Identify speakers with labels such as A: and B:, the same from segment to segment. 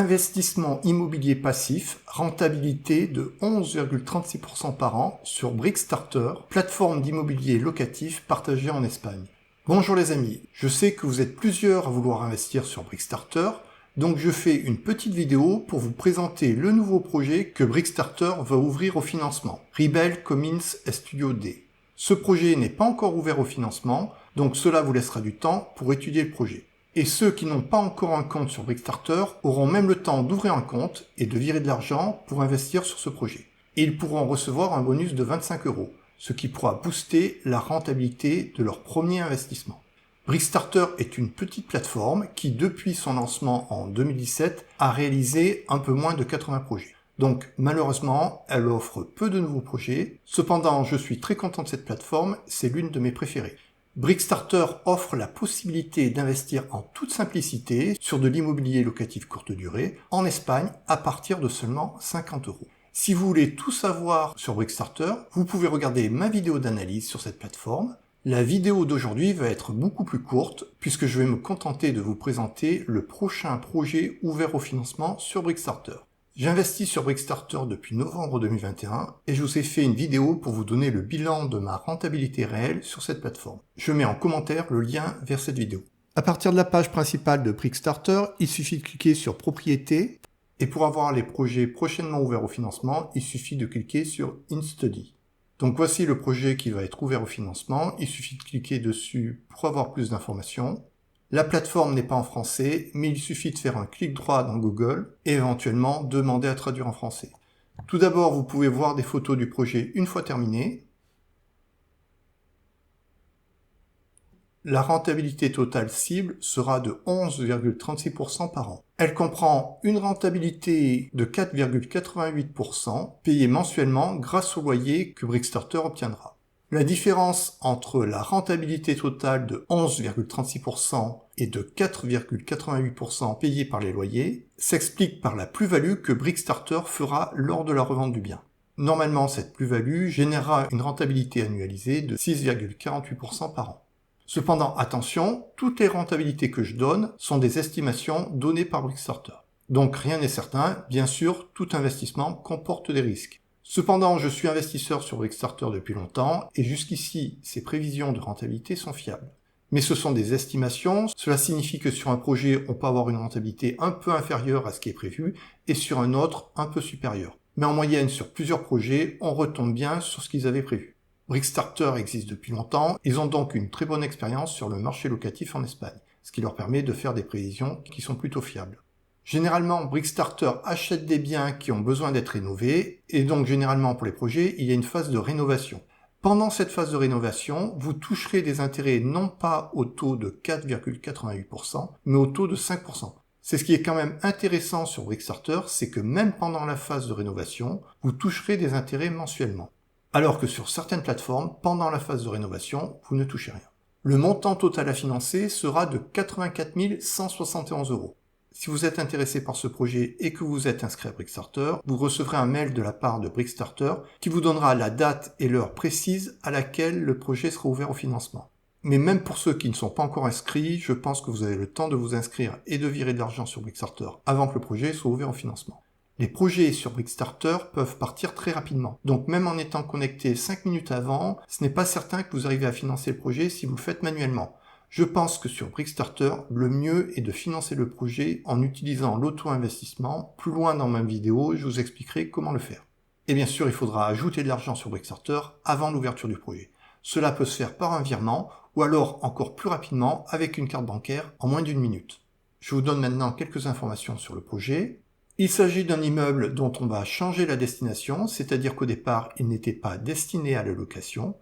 A: Investissement immobilier passif, rentabilité de 11,36% par an sur Brickstarter, plateforme d'immobilier locatif partagée en Espagne. Bonjour les amis, je sais que vous êtes plusieurs à vouloir investir sur Brickstarter, donc je fais une petite vidéo pour vous présenter le nouveau projet que Brickstarter va ouvrir au financement, Rebel Commons Studio D. Ce projet n'est pas encore ouvert au financement, donc cela vous laissera du temps pour étudier le projet. Et ceux qui n'ont pas encore un compte sur Brickstarter auront même le temps d'ouvrir un compte et de virer de l'argent pour investir sur ce projet. Et ils pourront recevoir un bonus de 25 €, ce qui pourra booster la rentabilité de leur premier investissement. Brickstarter est une petite plateforme qui, depuis son lancement en 2017, a réalisé un peu moins de 80 projets. Donc malheureusement, elle offre peu de nouveaux projets. Cependant, je suis très content de cette plateforme, c'est l'une de mes préférées. Brickstarter offre la possibilité d'investir en toute simplicité sur de l'immobilier locatif courte durée en Espagne à partir de seulement 50 €. Si vous voulez tout savoir sur Brickstarter, vous pouvez regarder ma vidéo d'analyse sur cette plateforme. La vidéo d'aujourd'hui va être beaucoup plus courte puisque je vais me contenter de vous présenter le prochain projet ouvert au financement sur Brickstarter. J'investis sur Brickstarter depuis novembre 2021 et je vous ai fait une vidéo pour vous donner le bilan de ma rentabilité réelle sur cette plateforme. Je mets en commentaire le lien vers cette vidéo. À partir de la page principale de Brickstarter, il suffit de cliquer sur Propriétés et pour avoir les projets prochainement ouverts au financement, il suffit de cliquer sur In Study. Donc voici le projet qui va être ouvert au financement, il suffit de cliquer dessus pour avoir plus d'informations. La plateforme n'est pas en français, mais il suffit de faire un clic droit dans Google et éventuellement demander à traduire en français. Tout d'abord, vous pouvez voir des photos du projet une fois terminé. La rentabilité totale cible sera de 11,36% par an. Elle comprend une rentabilité de 4,88% payée mensuellement grâce au loyer que Brickstarter obtiendra. La différence entre la rentabilité totale de 11,36% et de 4,88% payée par les loyers s'explique par la plus-value que Brickstarter fera lors de la revente du bien. Normalement, cette plus-value générera une rentabilité annualisée de 6,48% par an. Cependant, attention, toutes les rentabilités que je donne sont des estimations données par Brickstarter. Donc rien n'est certain, bien sûr, tout investissement comporte des risques. Cependant, je suis investisseur sur Brickstarter depuis longtemps et jusqu'ici, ces prévisions de rentabilité sont fiables. Mais ce sont des estimations, cela signifie que sur un projet, on peut avoir une rentabilité un peu inférieure à ce qui est prévu et sur un autre, un peu supérieure. Mais en moyenne, sur plusieurs projets, on retombe bien sur ce qu'ils avaient prévu. Brickstarter existe depuis longtemps, ils ont donc une très bonne expérience sur le marché locatif en Espagne, ce qui leur permet de faire des prévisions qui sont plutôt fiables. Généralement, Brickstarter achète des biens qui ont besoin d'être rénovés, et donc généralement pour les projets, il y a une phase de rénovation. Pendant cette phase de rénovation, vous toucherez des intérêts non pas au taux de 4,88%, mais au taux de 5%. C'est ce qui est quand même intéressant sur Brickstarter, c'est que même pendant la phase de rénovation, vous toucherez des intérêts mensuellement. Alors que sur certaines plateformes, pendant la phase de rénovation, vous ne touchez rien. Le montant total à financer sera de 84 171 €. Si vous êtes intéressé par ce projet et que vous êtes inscrit à Brickstarter, vous recevrez un mail de la part de Brickstarter qui vous donnera la date et l'heure précise à laquelle le projet sera ouvert au financement. Mais même pour ceux qui ne sont pas encore inscrits, je pense que vous avez le temps de vous inscrire et de virer de l'argent sur Brickstarter avant que le projet soit ouvert au financement. Les projets sur Brickstarter peuvent partir très rapidement. Donc même en étant connecté 5 minutes avant, ce n'est pas certain que vous arrivez à financer le projet si vous le faites manuellement. Je pense que sur Brickstarter, le mieux est de financer le projet en utilisant l'auto-investissement. Plus loin dans ma vidéo, je vous expliquerai comment le faire. Et bien sûr, il faudra ajouter de l'argent sur Brickstarter avant l'ouverture du projet. Cela peut se faire par un virement ou alors encore plus rapidement avec une carte bancaire en moins d'1 minute. Je vous donne maintenant quelques informations sur le projet. Il s'agit d'un immeuble dont on va changer la destination, c'est-à-dire qu'au départ, il n'était pas destiné à la location.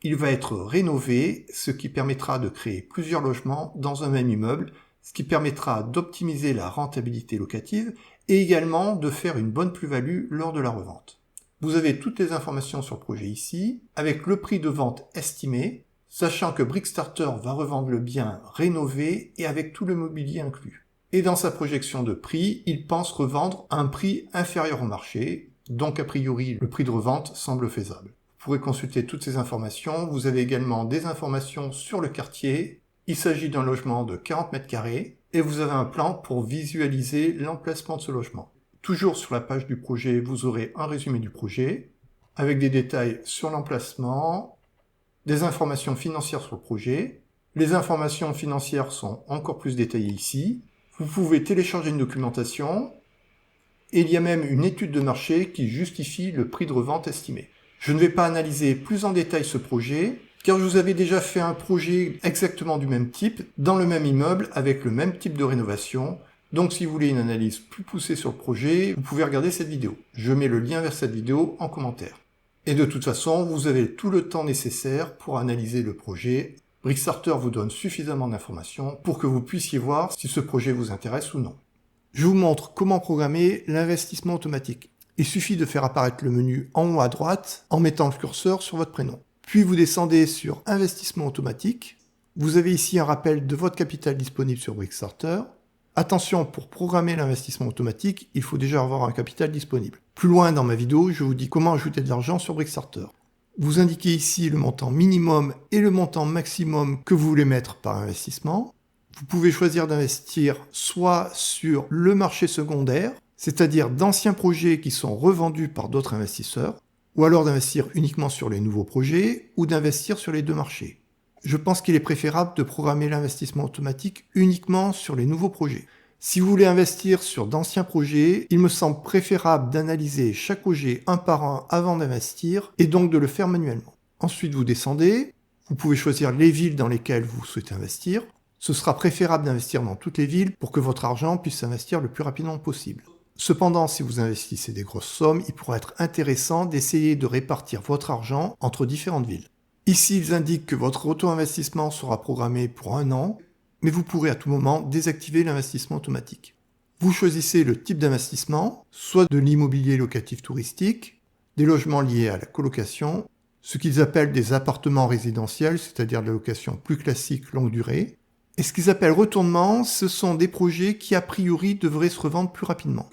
A: Il va être rénové, ce qui permettra de créer plusieurs logements dans un même immeuble, ce qui permettra d'optimiser la rentabilité locative et également de faire une bonne plus-value lors de la revente. Vous avez toutes les informations sur le projet ici, avec le prix de vente estimé, sachant que Brickstarter va revendre le bien rénové et avec tout le mobilier inclus. Et dans sa projection de prix, il pense revendre à un prix inférieur au marché, donc a priori le prix de revente semble faisable. Vous pourrez consulter toutes ces informations, vous avez également des informations sur le quartier. Il s'agit d'un logement de 40 m², et vous avez un plan pour visualiser l'emplacement de ce logement. Toujours sur la page du projet, vous aurez un résumé du projet, avec des détails sur l'emplacement, des informations financières sur le projet. Les informations financières sont encore plus détaillées ici. Vous pouvez télécharger une documentation, et il y a même une étude de marché qui justifie le prix de revente estimé. Je ne vais pas analyser plus en détail ce projet, car je vous avais déjà fait un projet exactement du même type, dans le même immeuble, avec le même type de rénovation. Donc si vous voulez une analyse plus poussée sur le projet, vous pouvez regarder cette vidéo. Je mets le lien vers cette vidéo en commentaire. Et de toute façon, vous avez tout le temps nécessaire pour analyser le projet. Brickstarter vous donne suffisamment d'informations pour que vous puissiez voir si ce projet vous intéresse ou non. Je vous montre comment programmer l'investissement automatique. Il suffit de faire apparaître le menu en haut à droite en mettant le curseur sur votre prénom. Puis vous descendez sur Investissement automatique. Vous avez ici un rappel de votre capital disponible sur Brickstarter. Attention, pour programmer l'investissement automatique, il faut déjà avoir un capital disponible. Plus loin dans ma vidéo, je vous dis comment ajouter de l'argent sur Brickstarter. Vous indiquez ici le montant minimum et le montant maximum que vous voulez mettre par investissement. Vous pouvez choisir d'investir soit sur le marché secondaire, c'est-à-dire d'anciens projets qui sont revendus par d'autres investisseurs, ou alors d'investir uniquement sur les nouveaux projets, ou d'investir sur les deux marchés. Je pense qu'il est préférable de programmer l'investissement automatique uniquement sur les nouveaux projets. Si vous voulez investir sur d'anciens projets, il me semble préférable d'analyser chaque projet un par un avant d'investir, et donc de le faire manuellement. Ensuite, vous descendez, vous pouvez choisir les villes dans lesquelles vous souhaitez investir. Ce sera préférable d'investir dans toutes les villes pour que votre argent puisse s'investir le plus rapidement possible. Cependant, si vous investissez des grosses sommes, il pourrait être intéressant d'essayer de répartir votre argent entre différentes villes. Ici, ils indiquent que votre auto-investissement sera programmé pour 1 an, mais vous pourrez à tout moment désactiver l'investissement automatique. Vous choisissez le type d'investissement, soit de l'immobilier locatif touristique, des logements liés à la colocation, ce qu'ils appellent des appartements résidentiels, c'est-à-dire de la location plus classique longue durée. Et ce qu'ils appellent retournement, ce sont des projets qui a priori devraient se revendre plus rapidement.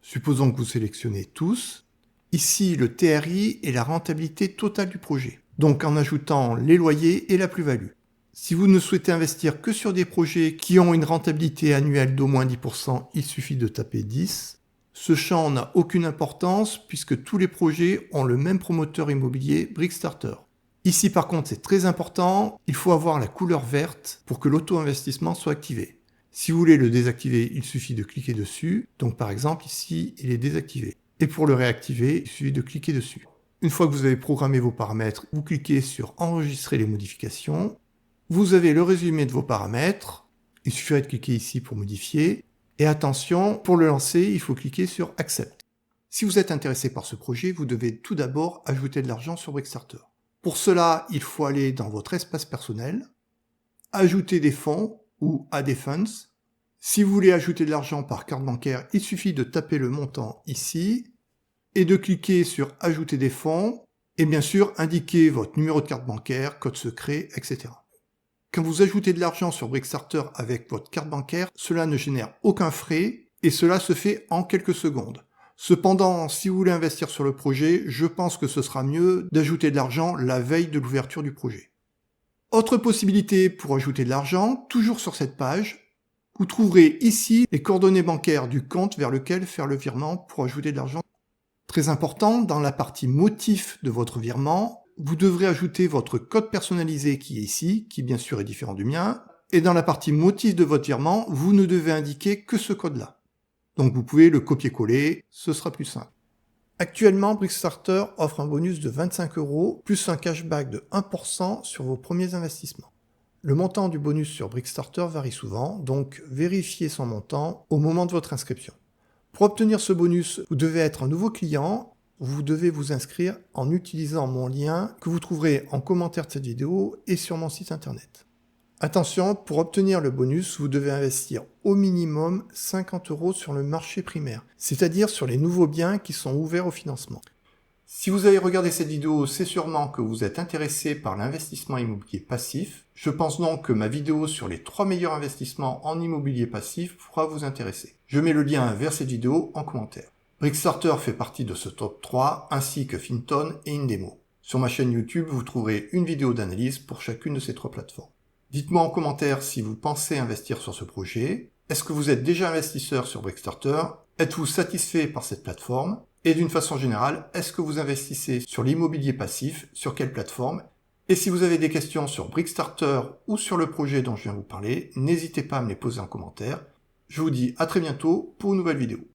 A: Supposons que vous sélectionnez tous. Ici, le TRI est la rentabilité totale du projet, donc en ajoutant les loyers et la plus-value. Si vous ne souhaitez investir que sur des projets qui ont une rentabilité annuelle d'au moins 10%, il suffit de taper 10. Ce champ n'a aucune importance puisque tous les projets ont le même promoteur immobilier Brickstarter. Ici par contre c'est très important, il faut avoir la couleur verte pour que l'auto-investissement soit activé. Si vous voulez le désactiver, il suffit de cliquer dessus. Donc par exemple ici il est désactivé. Et pour le réactiver, il suffit de cliquer dessus. Une fois que vous avez programmé vos paramètres, vous cliquez sur enregistrer les modifications. Vous avez le résumé de vos paramètres. Il suffirait de cliquer ici pour modifier. Et attention, pour le lancer, il faut cliquer sur Accept. Si vous êtes intéressé par ce projet, vous devez tout d'abord ajouter de l'argent sur Brickstarter. Pour cela, il faut aller dans votre espace personnel, ajouter des fonds ou Add des funds. Si vous voulez ajouter de l'argent par carte bancaire, il suffit de taper le montant ici et de cliquer sur Ajouter des fonds et bien sûr indiquer votre numéro de carte bancaire, code secret, etc. Quand vous ajoutez de l'argent sur Brickstarter avec votre carte bancaire, cela ne génère aucun frais et cela se fait en quelques secondes. Cependant, si vous voulez investir sur le projet, je pense que ce sera mieux d'ajouter de l'argent la veille de l'ouverture du projet. Autre possibilité pour ajouter de l'argent, toujours sur cette page, vous trouverez ici les coordonnées bancaires du compte vers lequel faire le virement pour ajouter de l'argent. Très important, dans la partie motif de votre virement, vous devrez ajouter votre code personnalisé qui est ici, qui bien sûr est différent du mien, et dans la partie motif de votre virement, vous ne devez indiquer que ce code-là. Donc vous pouvez le copier-coller, ce sera plus simple. Actuellement, Brickstarter offre un bonus de 25 € plus un cashback de 1% sur vos premiers investissements. Le montant du bonus sur Brickstarter varie souvent, donc vérifiez son montant au moment de votre inscription. Pour obtenir ce bonus, vous devez être un nouveau client, vous devez vous inscrire en utilisant mon lien que vous trouverez en commentaire de cette vidéo et sur mon site internet. Attention, pour obtenir le bonus, vous devez investir au minimum 50 € sur le marché primaire, c'est-à-dire sur les nouveaux biens qui sont ouverts au financement. Si vous avez regardé cette vidéo, c'est sûrement que vous êtes intéressé par l'investissement immobilier passif. Je pense donc que ma vidéo sur les 3 meilleurs investissements en immobilier passif pourra vous intéresser. Je mets le lien vers cette vidéo en commentaire. Brickstarter fait partie de ce top 3, ainsi que Finton et Indemo. Sur ma chaîne YouTube, vous trouverez une vidéo d'analyse pour chacune de ces 3 plateformes. Dites-moi en commentaire si vous pensez investir sur ce projet. Est-ce que vous êtes déjà investisseur sur Brickstarter? Êtes-vous satisfait par cette plateforme? Et d'une façon générale, est-ce que vous investissez sur l'immobilier passif? Sur quelle plateforme? Et si vous avez des questions sur Brickstarter ou sur le projet dont je viens de vous parler, n'hésitez pas à me les poser en commentaire. Je vous dis à très bientôt pour une nouvelle vidéo.